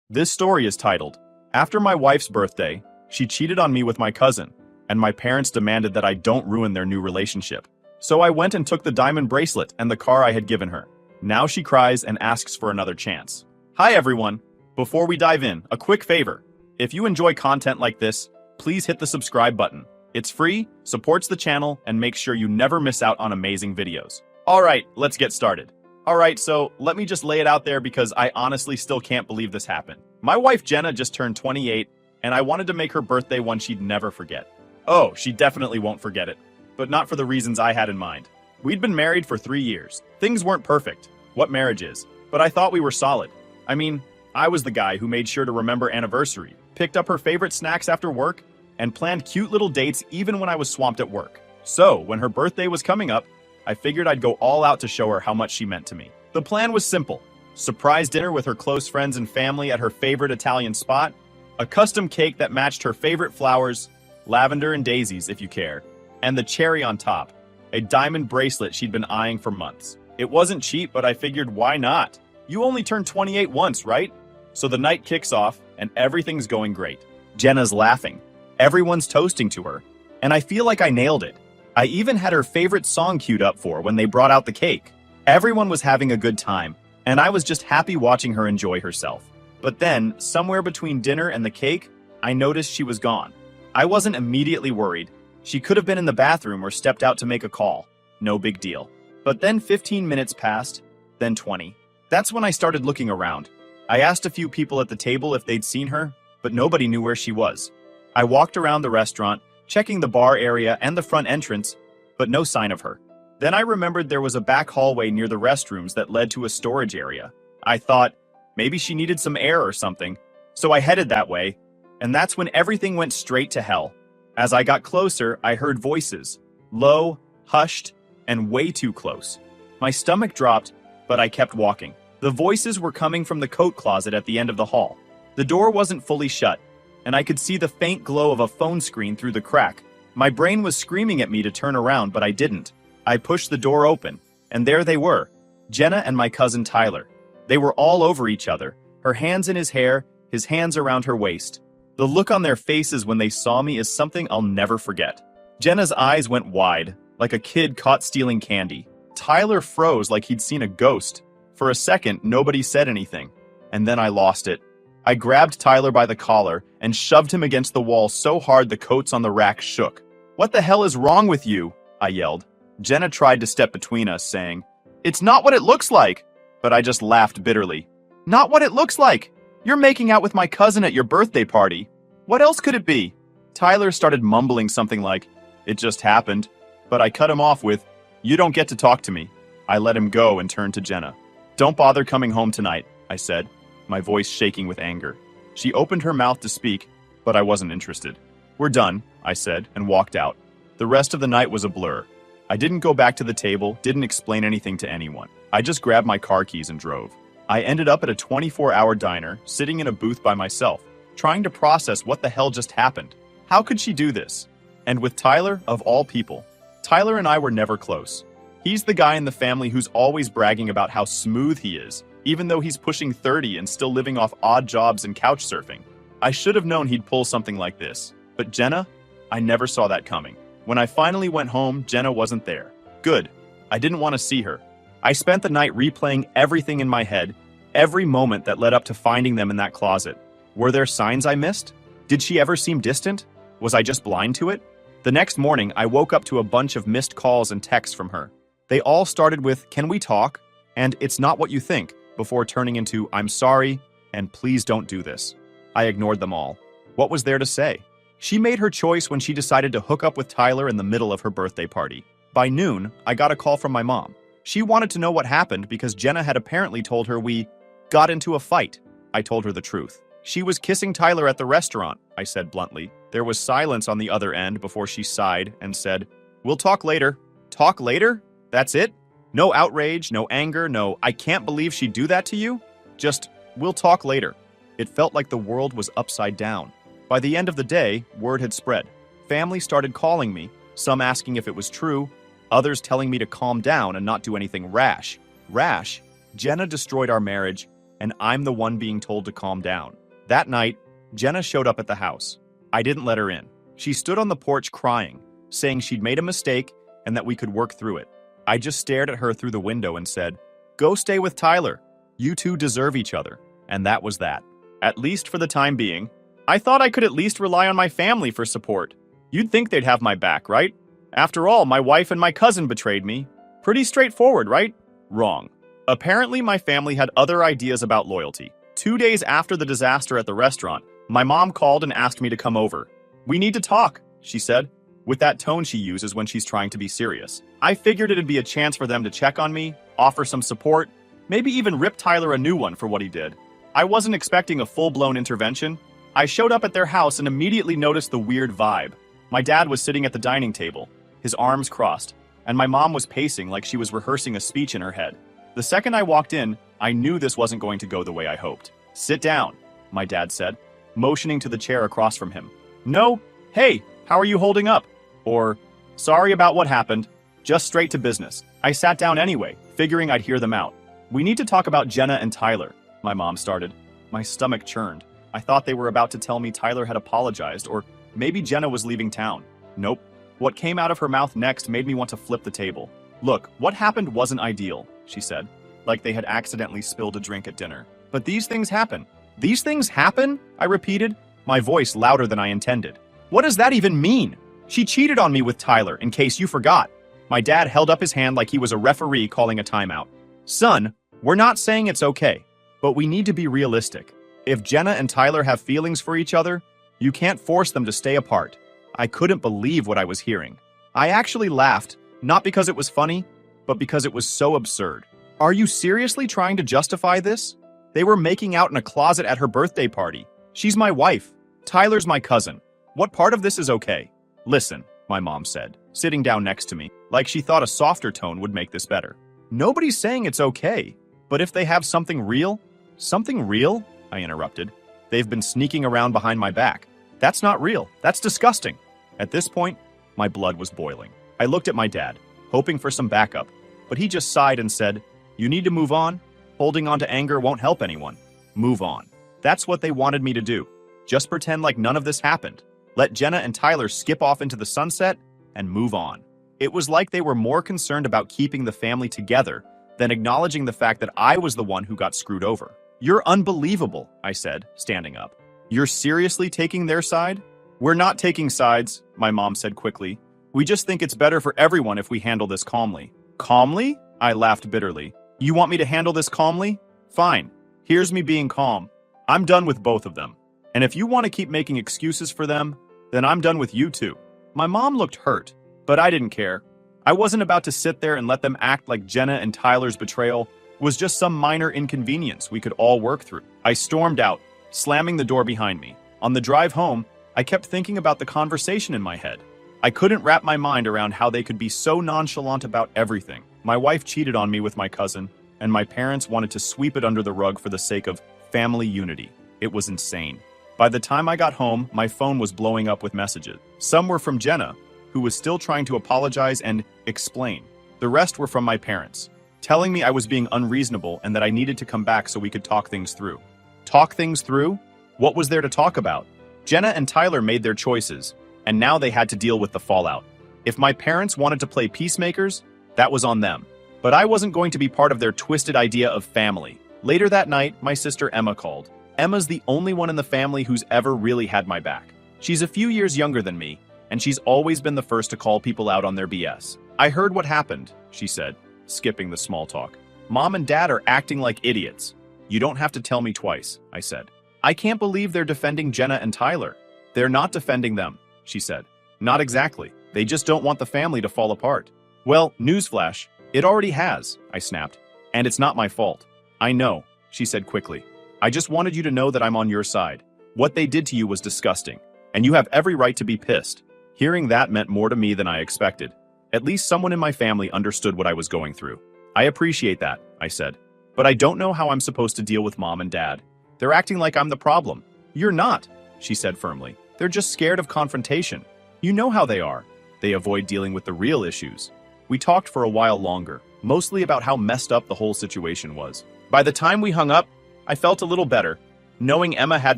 This story is titled, After My Wife's Birthday, She Cheated on Me with My Cousin, and My Parents Demanded That I Don't Ruin Their New Relationship. So I went and took the diamond bracelet and the car I had given her. Now she cries and asks for another chance. Hi everyone! Before we dive in, a quick favor. If you enjoy content like this, please hit the subscribe button. It's free, supports the channel, and makes sure you never miss out on amazing videos. Alright, let's get started. Alright, so let me just lay it out there because I honestly still can't believe this happened. My wife Jenna just turned 28, and I wanted to make her birthday one she'd never forget. Oh, she definitely won't forget it, but not for the reasons I had in mind. We'd been married for 3 years. Things weren't perfect, what marriage is, but I thought we were solid. I mean, I was the guy who made sure to remember anniversary, picked up her favorite snacks after work, and planned cute little dates even when I was swamped at work. So, when her birthday was coming up, I figured I'd go all out to show her how much she meant to me. The plan was simple. Surprise dinner with her close friends and family at her favorite Italian spot, a custom cake that matched her favorite flowers, lavender and daisies if you care, and the cherry on top, a diamond bracelet she'd been eyeing for months. It wasn't cheap, but I figured why not? You only turn 28 once, right? So the night kicks off, and everything's going great. Jenna's laughing. Everyone's toasting to her, and I feel like I nailed it. I even had her favorite song queued up for when they brought out the cake. Everyone was having a good time, and I was just happy watching her enjoy herself. But then, somewhere between dinner and the cake, I noticed she was gone. I wasn't immediately worried. She could have been in the bathroom or stepped out to make a call. No big deal. But then 15 minutes passed, then 20. That's when I started looking around. I asked a few people at the table if they'd seen her, but nobody knew where she was. I walked around the restaurant, checking the bar area and the front entrance, but no sign of her. Then I remembered there was a back hallway near the restrooms that led to a storage area. I thought, maybe she needed some air or something, so I headed that way, and that's when everything went straight to hell. As I got closer, I heard voices, low, hushed, and way too close. My stomach dropped, but I kept walking. The voices were coming from the coat closet at the end of the hall. The door wasn't fully shut, and I could see the faint glow of a phone screen through the crack. My brain was screaming at me to turn around, but I didn't. I pushed the door open, and there they were, Jenna and my cousin Tyler. They were all over each other, her hands in his hair, his hands around her waist. The look on their faces when they saw me is something I'll never forget. Jenna's eyes went wide, like a kid caught stealing candy. Tyler froze like he'd seen a ghost. For a second, nobody said anything, and then I lost it. I grabbed Tyler by the collar and shoved him against the wall so hard the coats on the rack shook. "What the hell is wrong with you?" I yelled. Jenna tried to step between us, saying, "It's not what it looks like!" But I just laughed bitterly. "Not what it looks like! You're making out with my cousin at your birthday party. What else could it be?" Tyler started mumbling something like, "It just happened," but I cut him off with, "You don't get to talk to me." I let him go and turned to Jenna. "Don't bother coming home tonight," I said, my voice shaking with anger. She opened her mouth to speak, but I wasn't interested. "We're done," I said, and walked out. The rest of the night was a blur. I didn't go back to the table, didn't explain anything to anyone. I just grabbed my car keys and drove. I ended up at a 24-hour diner, sitting in a booth by myself, trying to process what the hell just happened. How could she do this? And with Tyler, of all people. Tyler and I were never close. He's the guy in the family who's always bragging about how smooth he is, even though he's pushing 30 and still living off odd jobs and couch surfing. I should have known he'd pull something like this. But Jenna? I never saw that coming. When I finally went home, Jenna wasn't there. Good. I didn't want to see her. I spent the night replaying everything in my head, every moment that led up to finding them in that closet. Were there signs I missed? Did she ever seem distant? Was I just blind to it? The next morning, I woke up to a bunch of missed calls and texts from her. They all started with, "Can we talk?" and "It's not what you think," before turning into, "I'm sorry," and "Please don't do this." I ignored them all. What was there to say? She made her choice when she decided to hook up with Tyler in the middle of her birthday party. By noon, I got a call from my mom. She wanted to know what happened because Jenna had apparently told her we got into a fight. I told her the truth. "She was kissing Tyler at the restaurant," I said bluntly. There was silence on the other end before she sighed and said, "We'll talk later." Talk later? That's it? No outrage, no anger, no "I can't believe she'd do that to you"? Just, "We'll talk later." It felt like the world was upside down. By the end of the day, word had spread. Family started calling me, some asking if it was true, others telling me to calm down and not do anything rash. Rash? Jenna destroyed our marriage, and I'm the one being told to calm down. That night, Jenna showed up at the house. I didn't let her in. She stood on the porch crying, saying she'd made a mistake and that we could work through it. I just stared at her through the window and said, "Go stay with Tyler. You two deserve each other." And that was that. At least for the time being. I thought I could at least rely on my family for support. You'd think they'd have my back, right? After all, my wife and my cousin betrayed me. Pretty straightforward, right? Wrong. Apparently, my family had other ideas about loyalty. 2 days after the disaster at the restaurant, my mom called and asked me to come over. "We need to talk," she said, with that tone she uses when she's trying to be serious. I figured it'd be a chance for them to check on me, offer some support, maybe even rip Tyler a new one for what he did. I wasn't expecting a full-blown intervention. I showed up at their house and immediately noticed the weird vibe. My dad was sitting at the dining table, his arms crossed, and my mom was pacing like she was rehearsing a speech in her head. The second I walked in, I knew this wasn't going to go the way I hoped. "Sit down," my dad said, motioning to the chair across from him. "No, hey, how are you holding up?" Or, "Sorry about what happened, just straight to business." I sat down anyway, figuring I'd hear them out. "We need to talk about Jenna and Tyler," my mom started. My stomach churned. I thought they were about to tell me Tyler had apologized, or maybe Jenna was leaving town. Nope. What came out of her mouth next made me want to flip the table. "Look, what happened wasn't ideal," she said, like they had accidentally spilled a drink at dinner. "But these things happen." "These things happen?" I repeated, my voice louder than I intended. "What does that even mean? She cheated on me with Tyler, in case you forgot." My dad held up his hand like he was a referee calling a timeout. "Son, we're not saying it's okay, but we need to be realistic. If Jenna and Tyler have feelings for each other, you can't force them to stay apart." I couldn't believe what I was hearing. I actually laughed, not because it was funny, but because it was so absurd. "Are you seriously trying to justify this? They were making out in a closet at her birthday party. She's my wife. Tyler's my cousin. What part of this is okay?" "Listen," my mom said, sitting down next to me, like she thought a softer tone would make this better. "Nobody's saying it's okay, but if they have something real..." "Something real?" I interrupted. "They've been sneaking around behind my back. That's not real. That's disgusting." At this point, my blood was boiling. I looked at my dad, hoping for some backup, but he just sighed and said, "You need to move on. Holding on to anger won't help anyone. Move on." That's what they wanted me to do. Just pretend like none of this happened. Let Jenna and Tyler skip off into the sunset and move on. It was like they were more concerned about keeping the family together than acknowledging the fact that I was the one who got screwed over. "You're unbelievable," I said, standing up. "You're seriously taking their side?" "We're not taking sides," my mom said quickly. "We just think it's better for everyone if we handle this calmly." "Calmly?" I laughed bitterly. "You want me to handle this calmly? Fine. Here's me being calm. I'm done with both of them. And if you want to keep making excuses for them, then I'm done with you too." My mom looked hurt, but I didn't care. I wasn't about to sit there and let them act like Jenna and Tyler's betrayal was just some minor inconvenience we could all work through. I stormed out, slamming the door behind me. On the drive home, I kept thinking about the conversation in my head. I couldn't wrap my mind around how they could be so nonchalant about everything. My wife cheated on me with my cousin, and my parents wanted to sweep it under the rug for the sake of family unity. It was insane. By the time I got home, my phone was blowing up with messages. Some were from Jenna, who was still trying to apologize and explain. The rest were from my parents, telling me I was being unreasonable and that I needed to come back so we could talk things through. Talk things through? What was there to talk about? Jenna and Tyler made their choices, and now they had to deal with the fallout. If my parents wanted to play peacemakers, that was on them. But I wasn't going to be part of their twisted idea of family. Later that night, my sister Emma called. Emma's the only one in the family who's ever really had my back. She's a few years younger than me, and she's always been the first to call people out on their BS. "I heard what happened," she said, skipping the small talk. "Mom and Dad are acting like idiots." "You don't have to tell me twice," I said. "I can't believe they're defending Jenna and Tyler." "They're not defending them," she said. "Not exactly. They just don't want the family to fall apart." "Well, newsflash, it already has," I snapped. "And it's not my fault." "I know," she said quickly. "I just wanted you to know that I'm on your side. What they did to you was disgusting, and you have every right to be pissed." Hearing that meant more to me than I expected. At least someone in my family understood what I was going through. "I appreciate that," I said. "But I don't know how I'm supposed to deal with Mom and Dad. They're acting like I'm the problem." "You're not," she said firmly. "They're just scared of confrontation. You know how they are. They avoid dealing with the real issues." We talked for a while longer, mostly about how messed up the whole situation was. By the time we hung up, I felt a little better, knowing Emma had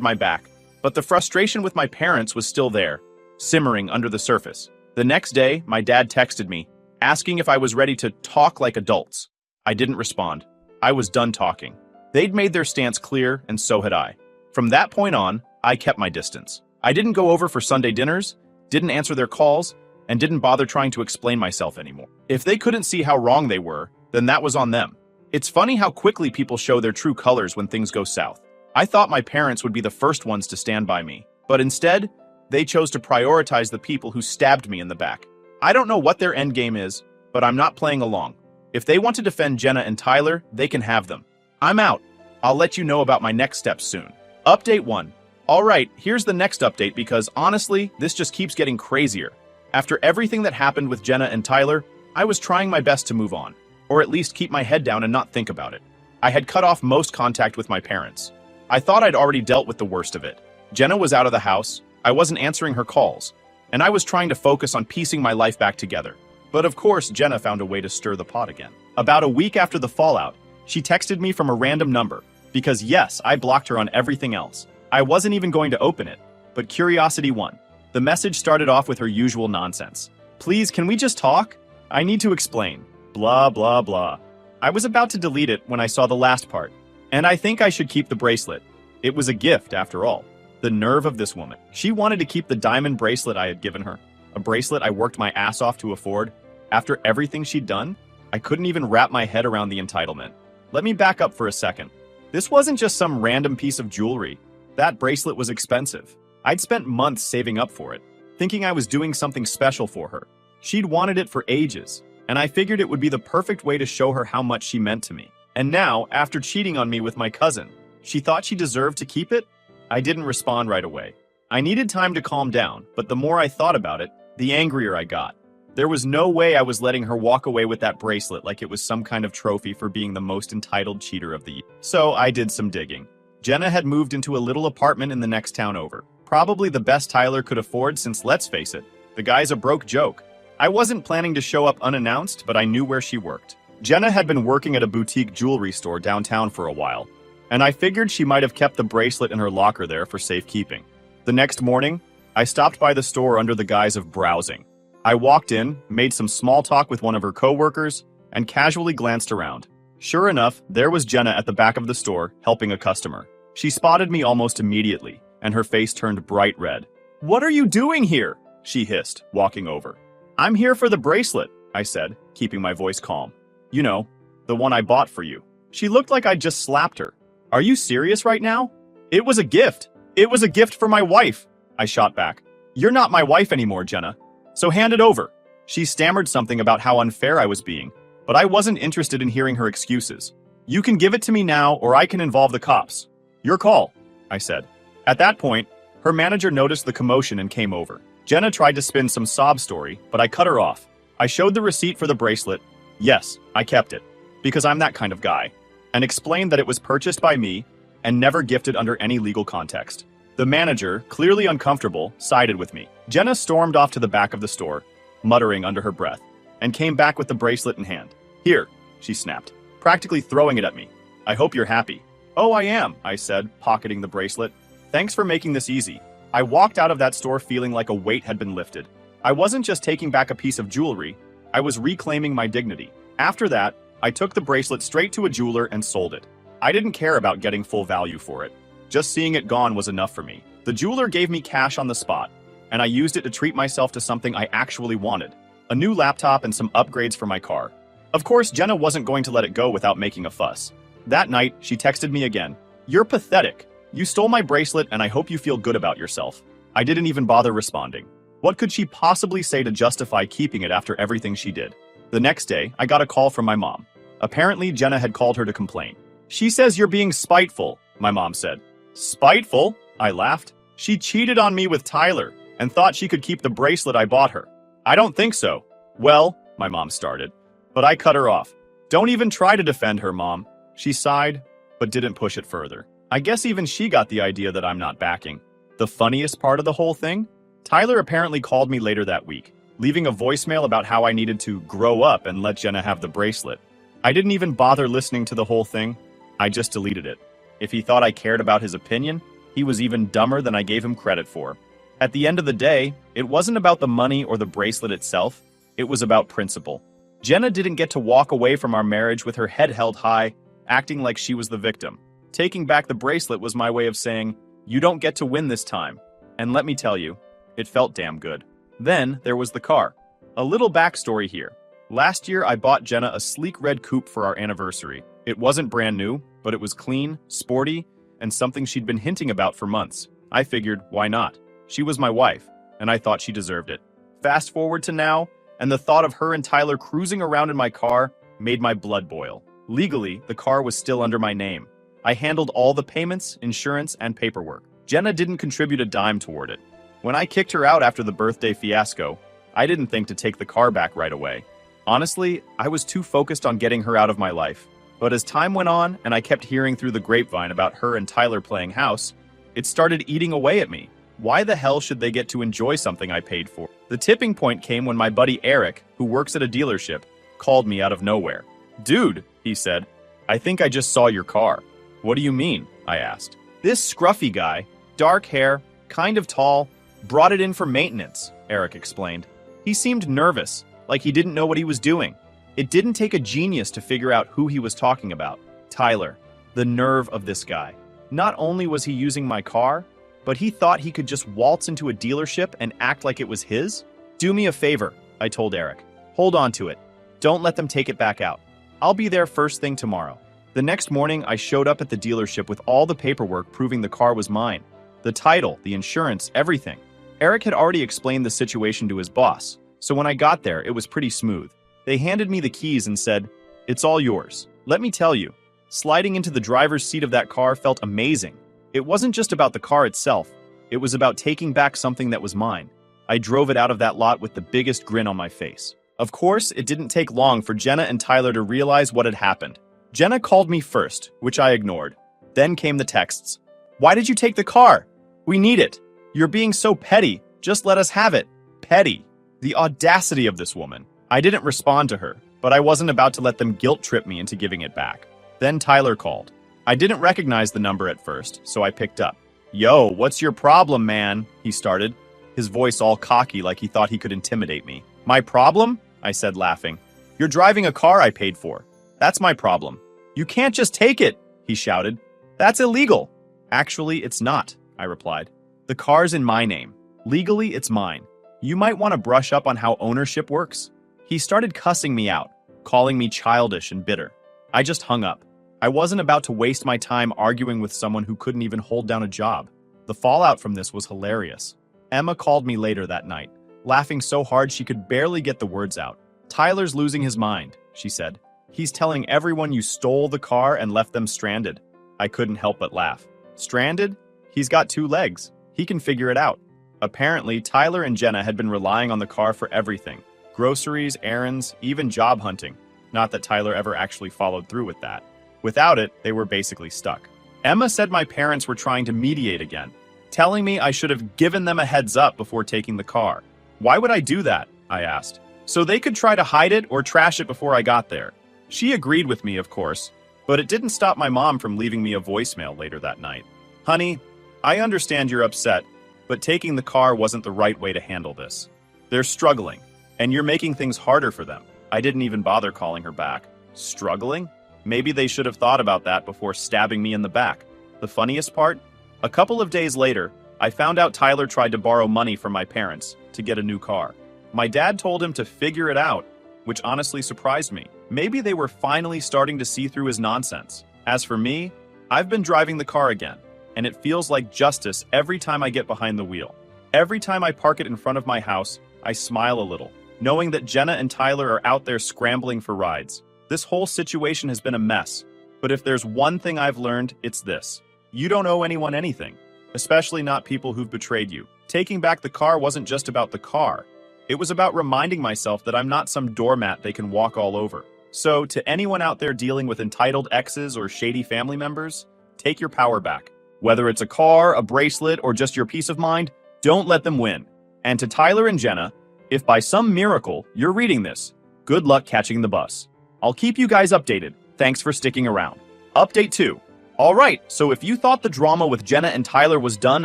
my back, but the frustration with my parents was still there, simmering under the surface. The next day, my dad texted me, asking if I was ready to talk like adults. I didn't respond. I was done talking. They'd made their stance clear, and so had I. From that point on, I kept my distance. I didn't go over for Sunday dinners, didn't answer their calls, and didn't bother trying to explain myself anymore. If they couldn't see how wrong they were, then that was on them. It's funny how quickly people show their true colors when things go south. I thought my parents would be the first ones to stand by me, but instead, they chose to prioritize the people who stabbed me in the back. I don't know what their end game is, but I'm not playing along. If they want to defend Jenna and Tyler, they can have them. I'm out. I'll let you know about my next steps soon. Update 1. Alright, here's the next update because honestly, this just keeps getting crazier. After everything that happened with Jenna and Tyler, I was trying my best to move on, or at least keep my head down and not think about it. I had cut off most contact with my parents. I thought I'd already dealt with the worst of it. Jenna was out of the house, I wasn't answering her calls, and I was trying to focus on piecing my life back together. But of course, Jenna found a way to stir the pot again. About a week after the fallout, she texted me from a random number, because yes, I blocked her on everything else. I wasn't even going to open it, but curiosity won. The message started off with her usual nonsense. Please, can we just talk? I need to explain. Blah, blah, blah. I was about to delete it when I saw the last part. And I think I should keep the bracelet. It was a gift, after all. The nerve of this woman. She wanted to keep the diamond bracelet I had given her. A bracelet I worked my ass off to afford. After everything she'd done, I couldn't even wrap my head around the entitlement. Let me back up for a second. This wasn't just some random piece of jewelry. That bracelet was expensive. I'd spent months saving up for it, thinking I was doing something special for her. She'd wanted it for ages, and I figured it would be the perfect way to show her how much she meant to me. And now, after cheating on me with my cousin, she thought she deserved to keep it? I didn't respond right away. I needed time to calm down, but the more I thought about it, the angrier I got. There was no way I was letting her walk away with that bracelet like it was some kind of trophy for being the most entitled cheater of the year. So I did some digging. Jenna had moved into a little apartment in the next town over. Probably the best Tyler could afford since, let's face it, the guy's a broke joke. I wasn't planning to show up unannounced, but I knew where she worked. Jenna had been working at a boutique jewelry store downtown for a while, and I figured she might have kept the bracelet in her locker there for safekeeping. The next morning, I stopped by the store under the guise of browsing. I walked in, made some small talk with one of her coworkers, and casually glanced around. Sure enough, there was Jenna at the back of the store, helping a customer. She spotted me almost immediately, and her face turned bright red. "What are you doing here?" she hissed, walking over. "I'm here for the bracelet," I said, keeping my voice calm. "You know, the one I bought for you." She looked like I'd just slapped her. "Are you serious right now?" "It was a gift. It was a gift for my wife," I shot back. "You're not my wife anymore, Jenna. So hand it over." She stammered something about how unfair I was being, but I wasn't interested in hearing her excuses. "You can give it to me now, or I can involve the cops." "Your call," I said. At that point, her manager noticed the commotion and came over. Jenna tried to spin some sob story, but I cut her off. I showed the receipt for the bracelet. Yes, I kept it, because I'm that kind of guy, and explained that it was purchased by me and never gifted under any legal context. The manager, clearly uncomfortable, sided with me. Jenna stormed off to the back of the store, muttering under her breath, and came back with the bracelet in hand. "Here," she snapped, practically throwing it at me. "I hope you're happy." "Oh, I am," I said, pocketing the bracelet. "Thanks for making this easy." I walked out of that store feeling like a weight had been lifted. I wasn't just taking back a piece of jewelry, I was reclaiming my dignity. After that, I took the bracelet straight to a jeweler and sold it. I didn't care about getting full value for it. Just seeing it gone was enough for me. The jeweler gave me cash on the spot, and I used it to treat myself to something I actually wanted. A new laptop and some upgrades for my car. Of course, Jenna wasn't going to let it go without making a fuss. That night, she texted me again. "You're pathetic. You stole my bracelet and I hope you feel good about yourself." I didn't even bother responding. What could she possibly say to justify keeping it after everything she did? The next day, I got a call from my mom. Apparently, Jenna had called her to complain. "She says you're being spiteful," my mom said. "Spiteful?" I laughed. "She cheated on me with Tyler and thought she could keep the bracelet I bought her." "I don't think so." "Well," my mom started, but I cut her off. "Don't even try to defend her, Mom." She sighed, but didn't push it further. I guess even she got the idea that I'm not backing. The funniest part of the whole thing? Tyler apparently called me later that week, leaving a voicemail about how I needed to grow up and let Jenna have the bracelet. I didn't even bother listening to the whole thing. I just deleted it. If he thought I cared about his opinion, he was even dumber than I gave him credit for. At the end of the day, it wasn't about the money or the bracelet itself, it was about principle. Jenna didn't get to walk away from our marriage with her head held high, acting like she was the victim. Taking back the bracelet was my way of saying, "You don't get to win this time." And let me tell you, it felt damn good. Then there was the car. A little backstory here. Last year, I bought Jenna a sleek red coupe for our anniversary. It wasn't brand new, but it was clean, sporty, and something she'd been hinting about for months. I figured, why not? She was my wife, and I thought she deserved it. Fast forward to now, and the thought of her and Tyler cruising around in my car made my blood boil. Legally, the car was still under my name. I handled all the payments, insurance, and paperwork. Jenna didn't contribute a dime toward it. When I kicked her out after the birthday fiasco, I didn't think to take the car back right away. Honestly, I was too focused on getting her out of my life. But as time went on and I kept hearing through the grapevine about her and Tyler playing house, it started eating away at me. Why the hell should they get to enjoy something I paid for? The tipping point came when my buddy Eric, who works at a dealership, called me out of nowhere. "Dude," he said, "I think I just saw your car." "What do you mean?" I asked. "This scruffy guy, dark hair, kind of tall, brought it in for maintenance," Eric explained. He seemed nervous, like he didn't know what he was doing. It didn't take a genius to figure out who he was talking about. Tyler. The nerve of this guy. Not only was he using my car, but he thought he could just waltz into a dealership and act like it was his? "Do me a favor," I told Eric. "Hold on to it. Don't let them take it back out. I'll be there first thing tomorrow." The next morning, I showed up at the dealership with all the paperwork proving the car was mine. The title, the insurance, everything. Eric had already explained the situation to his boss, so when I got there, it was pretty smooth. They handed me the keys and said, "It's all yours." Let me tell you, sliding into the driver's seat of that car felt amazing. It wasn't just about the car itself, it was about taking back something that was mine. I drove it out of that lot with the biggest grin on my face. Of course, it didn't take long for Jenna and Tyler to realize what had happened. Jenna called me first, which I ignored. Then came the texts. "Why did you take the car? We need it. You're being so petty. Just let us have it." Petty. The audacity of this woman. I didn't respond to her, but I wasn't about to let them guilt trip me into giving it back. Then Tyler called. I didn't recognize the number at first, so I picked up. "Yo, what's your problem, man?" he started, his voice all cocky like he thought he could intimidate me. "My problem?" I said, laughing. "You're driving a car I paid for. That's my problem." "You can't just take it," he shouted. "That's illegal." "Actually, it's not," I replied. "The car's in my name. Legally, it's mine. You might want to brush up on how ownership works." He started cussing me out, calling me childish and bitter. I just hung up. I wasn't about to waste my time arguing with someone who couldn't even hold down a job. The fallout from this was hilarious. Emma called me later that night, laughing so hard she could barely get the words out. "Tyler's losing his mind," she said. "He's telling everyone you stole the car and left them stranded." I couldn't help but laugh. Stranded? He's got 2 legs. He can figure it out. Apparently, Tyler and Jenna had been relying on the car for everything. Groceries, errands, even job hunting. Not that Tyler ever actually followed through with that. Without it, they were basically stuck. Emma said my parents were trying to mediate again, telling me I should have given them a heads up before taking the car. "Why would I do that?" I asked. "So they could try to hide it or trash it before I got there." She agreed with me, of course, but it didn't stop my mom from leaving me a voicemail later that night. "Honey, I understand you're upset, but taking the car wasn't the right way to handle this. They're struggling, and you're making things harder for them." I didn't even bother calling her back. Struggling? Maybe they should have thought about that before stabbing me in the back. The funniest part? A couple of days later, I found out Tyler tried to borrow money from my parents to get a new car. My dad told him to figure it out, which honestly surprised me. Maybe they were finally starting to see through his nonsense. As for me, I've been driving the car again, and it feels like justice every time I get behind the wheel. Every time I park it in front of my house, I smile a little, knowing that Jenna and Tyler are out there scrambling for rides. This whole situation has been a mess, but if there's one thing I've learned, it's this. You don't owe anyone anything, especially not people who've betrayed you. Taking back the car wasn't just about the car. It was about reminding myself that I'm not some doormat they can walk all over. So, to anyone out there dealing with entitled exes or shady family members, take your power back. Whether it's a car, a bracelet, or just your peace of mind, don't let them win. And to Tyler and Jenna, if by some miracle you're reading this, good luck catching the bus. I'll keep you guys updated. Thanks for sticking around. Update 2. Alright, so if you thought the drama with Jenna and Tyler was done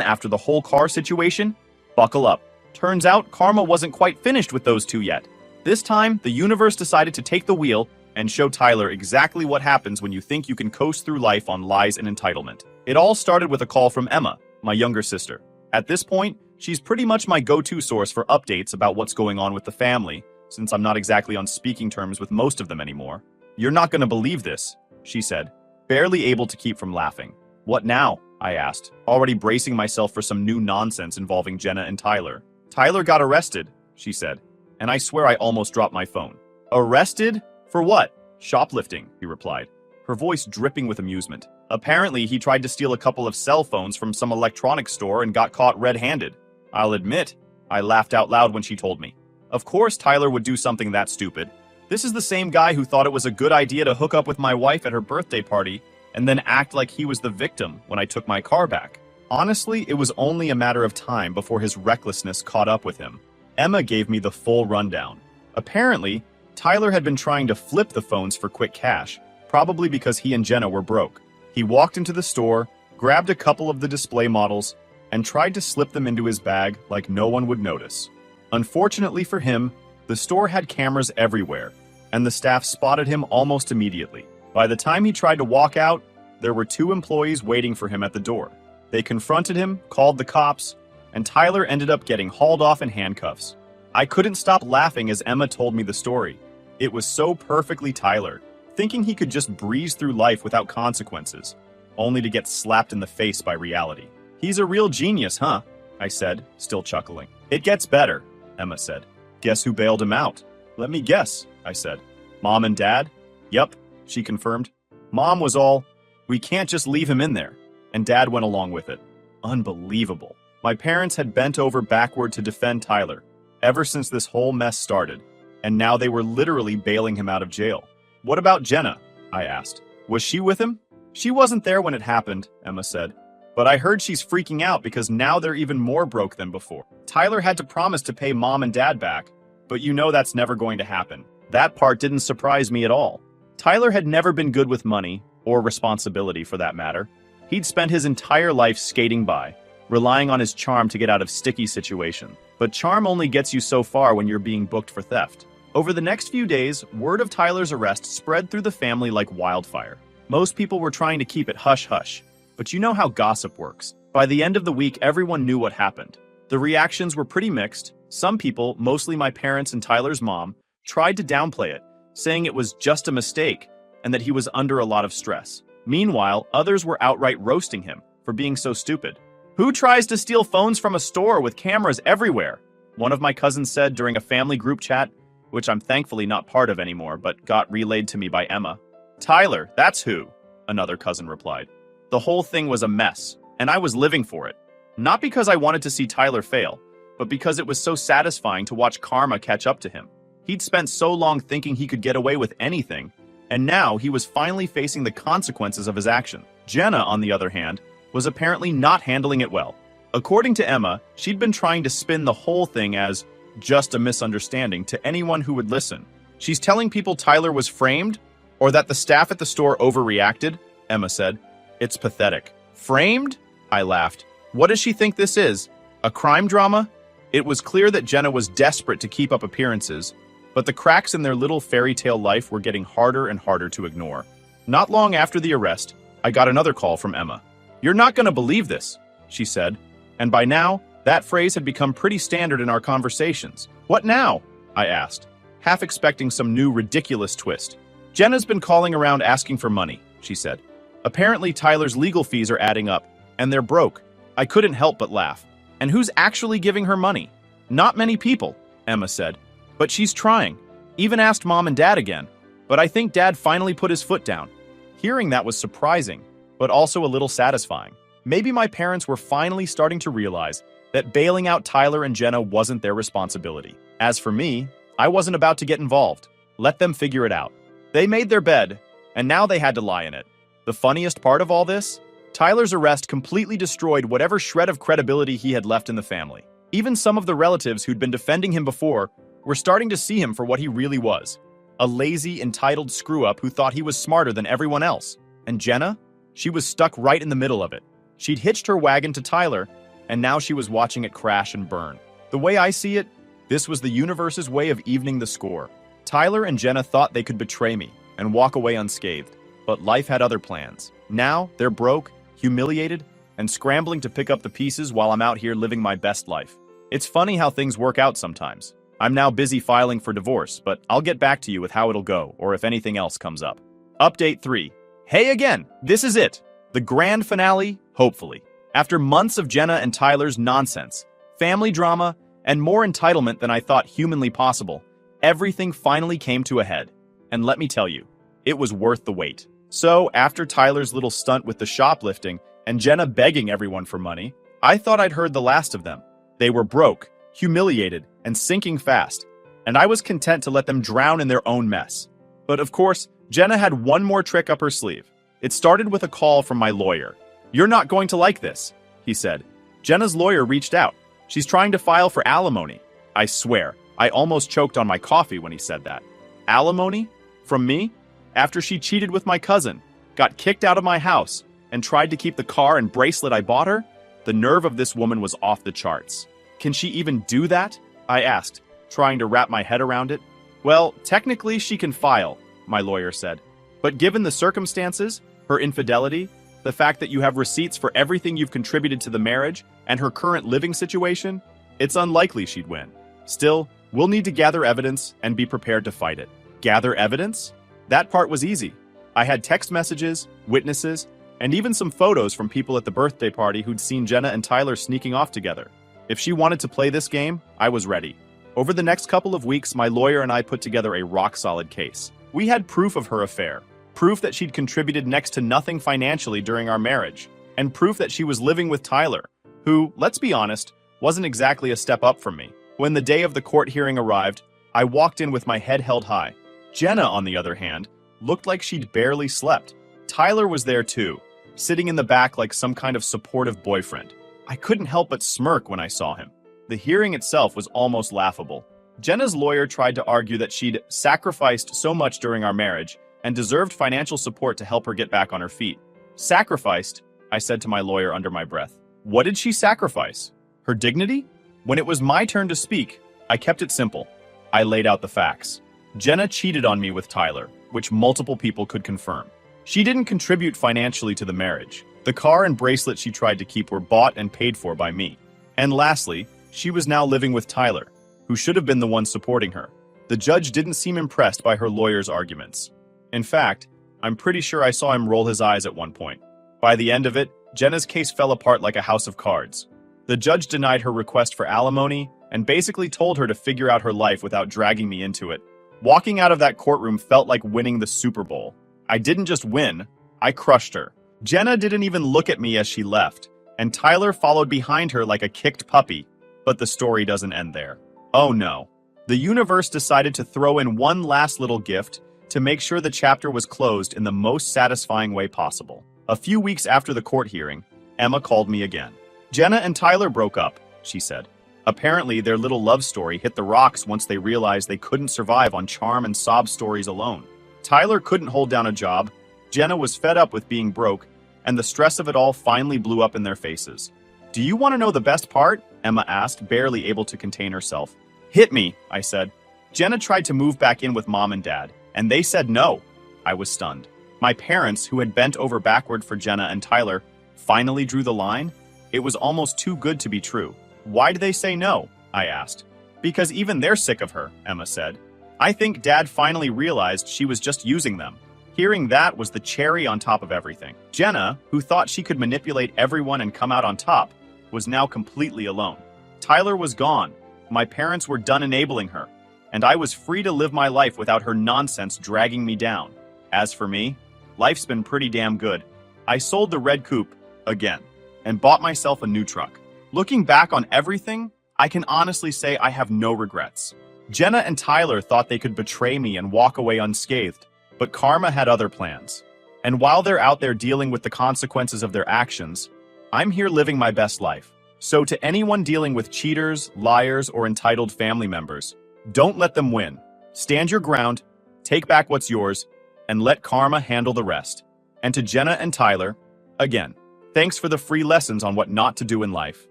after the whole car situation, buckle up. Turns out karma wasn't quite finished with those two yet. This time, the universe decided to take the wheel and show Tyler exactly what happens when you think you can coast through life on lies and entitlement. It all started with a call from Emma, my younger sister. At this point, she's pretty much my go-to source for updates about what's going on with the family, since I'm not exactly on speaking terms with most of them anymore. "You're not gonna believe this," she said, barely able to keep from laughing. "What now?" I asked, already bracing myself for some new nonsense involving Jenna and Tyler. "Tyler got arrested," she said, and I swear I almost dropped my phone. "Arrested? For what?" "Shoplifting," he replied, her voice dripping with amusement. "Apparently, he tried to steal a couple of cell phones from some electronics store and got caught red-handed. I'll admit, I laughed out loud when she told me. Of course Tyler would do something that stupid. This is the same guy who thought it was a good idea to hook up with my wife at her birthday party and then act like he was the victim when I took my car back. Honestly, it was only a matter of time before his recklessness caught up with him." Emma gave me the full rundown. Apparently, Tyler had been trying to flip the phones for quick cash, probably because he and Jenna were broke. He walked into the store, grabbed a couple of the display models, and tried to slip them into his bag like no one would notice. Unfortunately for him, the store had cameras everywhere, and the staff spotted him almost immediately. By the time he tried to walk out, there were two employees waiting for him at the door. They confronted him, called the cops, and Tyler ended up getting hauled off in handcuffs. I couldn't stop laughing as Emma told me the story. It was so perfectly Tyler, thinking he could just breeze through life without consequences, only to get slapped in the face by reality. "He's a real genius, huh?" I said, still chuckling. "It gets better," Emma said. "Guess who bailed him out?" "Let me guess," I said. "Mom and Dad?" "Yep," she confirmed. "Mom was all, 'We can't just leave him in there,' and Dad went along with it." Unbelievable. My parents had bent over backward to defend Tyler ever since this whole mess started, and now they were literally bailing him out of jail. "What about Jenna?" I asked. "Was she with him?" "She wasn't there when it happened," Emma said. "But I heard she's freaking out because now they're even more broke than before. Tyler had to promise to pay Mom and Dad back, but you know that's never going to happen." That part didn't surprise me at all. Tyler had never been good with money, or responsibility for that matter. He'd spent his entire life skating by, relying on his charm to get out of sticky situations. But charm only gets you so far when you're being booked for theft. Over the next few days, word of Tyler's arrest spread through the family like wildfire. Most people were trying to keep it hush-hush, but you know how gossip works. By the end of the week, everyone knew what happened. The reactions were pretty mixed. Some people, mostly my parents and Tyler's mom, tried to downplay it, saying it was just a mistake and that he was under a lot of stress. Meanwhile, others were outright roasting him for being so stupid. "Who tries to steal phones from a store with cameras everywhere?" one of my cousins said during a family group chat, which I'm thankfully not part of anymore, but got relayed to me by Emma. "Tyler, that's who," another cousin replied. The whole thing was a mess, and I was living for it. Not because I wanted to see Tyler fail, but because it was so satisfying to watch karma catch up to him. He'd spent so long thinking he could get away with anything, and now he was finally facing the consequences of his action. Jenna, on the other hand, was apparently not handling it well. According to Emma, she'd been trying to spin the whole thing as just a misunderstanding to anyone who would listen. "She's telling people Tyler was framed, or that the staff at the store overreacted," Emma said. "It's pathetic." "Framed?" I laughed. "What does she think this is? A crime drama?" It was clear that Jenna was desperate to keep up appearances, but the cracks in their little fairy tale life were getting harder and harder to ignore. Not long after the arrest, I got another call from Emma. "You're not going to believe this," she said, and by now, that phrase had become pretty standard in our conversations. "What now?" I asked, half expecting some new ridiculous twist. "Jenna's been calling around asking for money," she said. "Apparently Tyler's legal fees are adding up, and they're broke." I couldn't help but laugh. "And who's actually giving her money?" "Not many people," Emma said. "But she's trying. Even asked Mom and Dad again. But I think Dad finally put his foot down." Hearing that was surprising, but also a little satisfying. Maybe my parents were finally starting to realize that bailing out Tyler and Jenna wasn't their responsibility. As for me, I wasn't about to get involved. Let them figure it out. They made their bed, and now they had to lie in it. The funniest part of all this? Tyler's arrest completely destroyed whatever shred of credibility he had left in the family. Even some of the relatives who'd been defending him before were starting to see him for what he really was. A lazy, entitled screw-up who thought he was smarter than everyone else. And Jenna? She was stuck right in the middle of it. She'd hitched her wagon to Tyler, and now she was watching it crash and burn. The way I see it, this was the universe's way of evening the score. Tyler and Jenna thought they could betray me and walk away unscathed, but life had other plans. Now, they're broke, humiliated, and scrambling to pick up the pieces while I'm out here living my best life. It's funny how things work out sometimes. I'm now busy filing for divorce, but I'll get back to you with how it'll go, or if anything else comes up. Update 3. Hey again, this is it. The grand finale, hopefully. After months of Jenna and Tyler's nonsense, family drama, and more entitlement than I thought humanly possible, everything finally came to a head. And let me tell you, it was worth the wait. So, after Tyler's little stunt with the shoplifting and Jenna begging everyone for money, I thought I'd heard the last of them. They were broke, humiliated, and sinking fast, and I was content to let them drown in their own mess. But of course, Jenna had one more trick up her sleeve. It started with a call from my lawyer. "You're not going to like this," he said. Jenna's lawyer reached out. "She's trying to file for alimony." I swear, I almost choked on my coffee when he said that. Alimony? From me? After she cheated with my cousin, got kicked out of my house, and tried to keep the car and bracelet I bought her? The nerve of this woman was off the charts. Can she even do that? I asked, trying to wrap my head around it. Well, technically she can file, my lawyer said. But given the circumstances, her infidelity, the fact that you have receipts for everything you've contributed to the marriage, and her current living situation, it's unlikely she'd win. Still, we'll need to gather evidence and be prepared to fight it. Gather evidence? That part was easy. I had text messages, witnesses, and even some photos from people at the birthday party who'd seen Jenna and Tyler sneaking off together. If she wanted to play this game, I was ready. Over the next couple of weeks, my lawyer and I put together a rock-solid case. We had proof of her affair, proof that she'd contributed next to nothing financially during our marriage, and proof that she was living with Tyler, who, let's be honest, wasn't exactly a step up from me. When the day of the court hearing arrived, I walked in with my head held high. Jenna, on the other hand, looked like she'd barely slept. Tyler was there too, sitting in the back like some kind of supportive boyfriend. I couldn't help but smirk when I saw him. The hearing itself was almost laughable. Jenna's lawyer tried to argue that she'd sacrificed so much during our marriage and deserved financial support to help her get back on her feet. Sacrificed? I said to my lawyer under my breath. What did she sacrifice? Her dignity? When it was my turn to speak, I kept it simple. I laid out the facts. Jenna cheated on me with Tyler, which multiple people could confirm. She didn't contribute financially to the marriage. The car and bracelet she tried to keep were bought and paid for by me. And lastly, she was now living with Tyler, who should have been the one supporting her. The judge didn't seem impressed by her lawyer's arguments. In fact, I'm pretty sure I saw him roll his eyes at one point. By the end of it, Jenna's case fell apart like a house of cards. The judge denied her request for alimony and basically told her to figure out her life without dragging me into it. Walking out of that courtroom felt like winning the Super Bowl. I didn't just win, I crushed her. Jenna didn't even look at me as she left, and Tyler followed behind her like a kicked puppy. But the story doesn't end there. Oh no. The universe decided to throw in one last little gift to make sure the chapter was closed in the most satisfying way possible. A few weeks after the court hearing, Emma called me again. Jenna and Tyler broke up, she said. Apparently, their little love story hit the rocks once they realized they couldn't survive on charm and sob stories alone. Tyler couldn't hold down a job, Jenna was fed up with being broke, and the stress of it all finally blew up in their faces. Do you want to know the best part? Emma asked, barely able to contain herself. Hit me, I said. Jenna tried to move back in with Mom and Dad, and they said no. I was stunned. My parents, who had bent over backward for Jenna and Tyler, finally drew the line? It was almost too good to be true. Why did they say no? I asked. Because even they're sick of her, Emma said. I think Dad finally realized she was just using them. Hearing that was the cherry on top of everything. Jenna, who thought she could manipulate everyone and come out on top, was now completely alone. Tyler was gone. My parents were done enabling her, and I was free to live my life without her nonsense dragging me down. As for me, life's been pretty damn good. I sold the red coupe, again, and bought myself a new truck. Looking back on everything, I can honestly say I have no regrets. Jenna and Tyler thought they could betray me and walk away unscathed, but karma had other plans. And while they're out there dealing with the consequences of their actions, I'm here living my best life. So to anyone dealing with cheaters, liars, or entitled family members, don't let them win. Stand your ground, take back what's yours, and let karma handle the rest. And to Jenna and Tyler, Again, thanks for the free lessons on what not to do in life.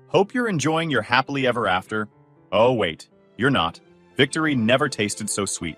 Hope you're enjoying your happily ever after. Oh wait, you're not. Victory never tasted so sweet.